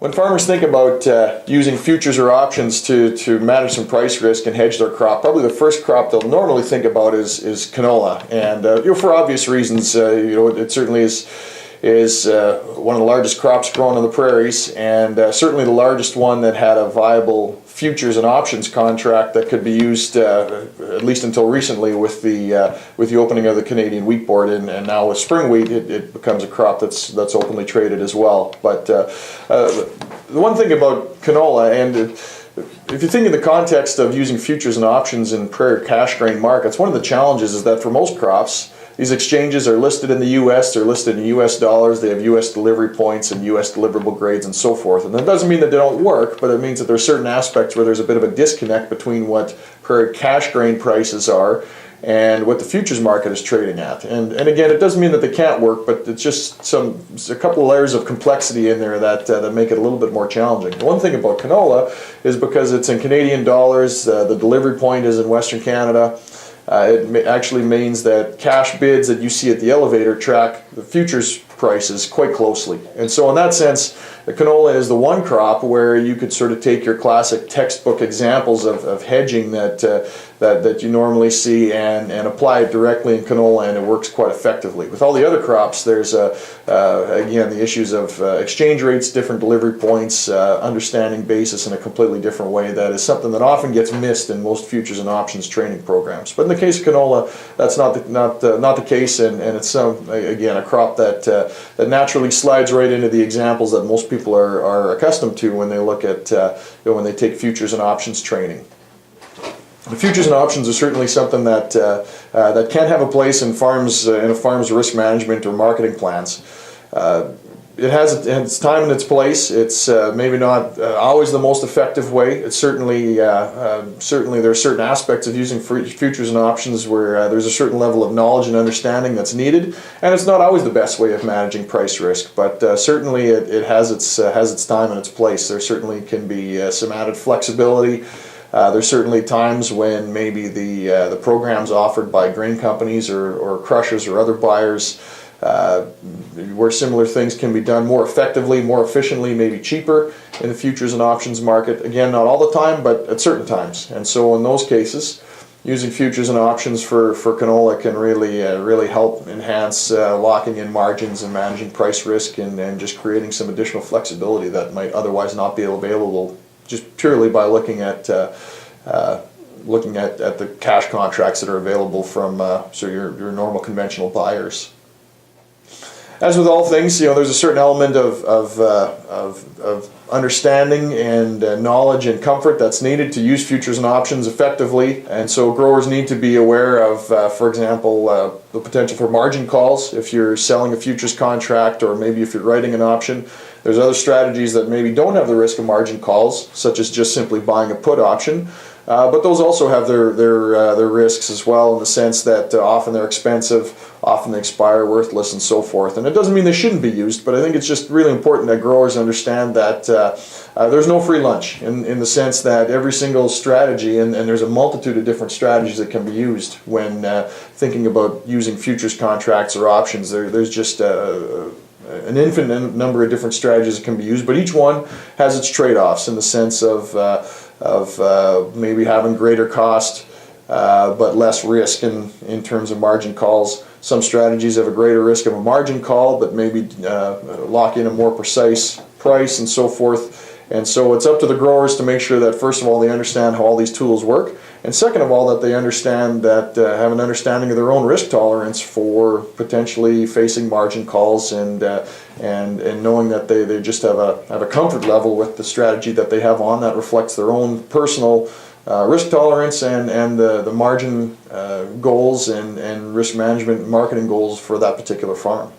When farmers think about using futures or options to manage some price risk and hedge their crop, probably the first crop they'll normally think about is canola, and for obvious reasons. It certainly is one of the largest crops grown on the prairies, and certainly the largest one that had a viable futures and options contract that could be used at least until recently with the opening of the Canadian Wheat Board, and now with spring wheat it becomes a crop that's openly traded as well. But the one thing about canola, and if you think in the context of using futures and options in prairie cash grain markets, one of the challenges is that for most crops, these exchanges are listed in the U.S., they're listed in U.S. dollars, they have U.S. delivery points and U.S. deliverable grades and so forth. And that doesn't mean that they don't work, but it means that there are certain aspects where there's a bit of a disconnect between what prairie cash grain prices are and what the futures market is trading at. And again, it doesn't mean that they can't work, but it's just a couple of layers of complexity in there that make it a little bit more challenging. The one thing about canola is because it's in Canadian dollars, the delivery point is in Western Canada. It actually means that cash bids that you see at the elevator track the futures prices quite closely. And so in that sense, the canola is the one crop where you could sort of take your classic textbook examples of hedging that you normally see and apply it directly in canola, and it works quite effectively. With all the other crops, there's again the issues of exchange rates, different delivery points, understanding basis in a completely different way. That is something that often gets missed in most futures and options training programs. But in the case of canola, that's not the case, and it's again a crop that naturally slides right into the examples that most people are accustomed to when they look at when they take futures and options training. The futures and options are certainly something that can have a place in farms in a farm's risk management or marketing plans. It has its time and its place. It's maybe not always the most effective way. It's certainly there are certain aspects of using futures and options where there's a certain level of knowledge and understanding that's needed, and it's not always the best way of managing price risk. But certainly it has its time and its place. There certainly can be some added flexibility. There's certainly times when maybe the programs offered by grain companies or crushers or other buyers where similar things can be done more effectively, more efficiently, maybe cheaper in the futures and options market. Again, not all the time, but at certain times. And so in those cases, using futures and options for canola can really help enhance locking in margins and managing price risk and just creating some additional flexibility that might otherwise not be available just purely by looking at the cash contracts that are available from your normal conventional buyers. As with all things, there's a certain element of understanding and knowledge and comfort that's needed to use futures and options effectively, and so growers need to be aware of, for example, the potential for margin calls if you're selling a futures contract, or maybe if you're writing an option. There's other strategies that maybe don't have the risk of margin calls, such as just simply buying a put option. But those also have their risks as well, in the sense that often they're expensive, often they expire, worthless, and so forth. And it doesn't mean they shouldn't be used, but I think it's just really important that growers understand that there's no free lunch in the sense that every single strategy, and there's a multitude of different strategies that can be used when thinking about using futures contracts or options. There's just an infinite number of different strategies that can be used, but each one has its trade-offs in the sense of maybe having greater cost but less risk in terms of margin calls. Some strategies have a greater risk of a margin call, but maybe lock in a more precise price and so forth. And so it's up to the growers to make sure that, first of all, they understand how all these tools work, and second of all, that they understand that have an understanding of their own risk tolerance for potentially facing margin calls, and knowing that they just have a comfort level with the strategy that they have on that reflects their own personal risk tolerance and the margin goals and risk management and marketing goals for that particular farm.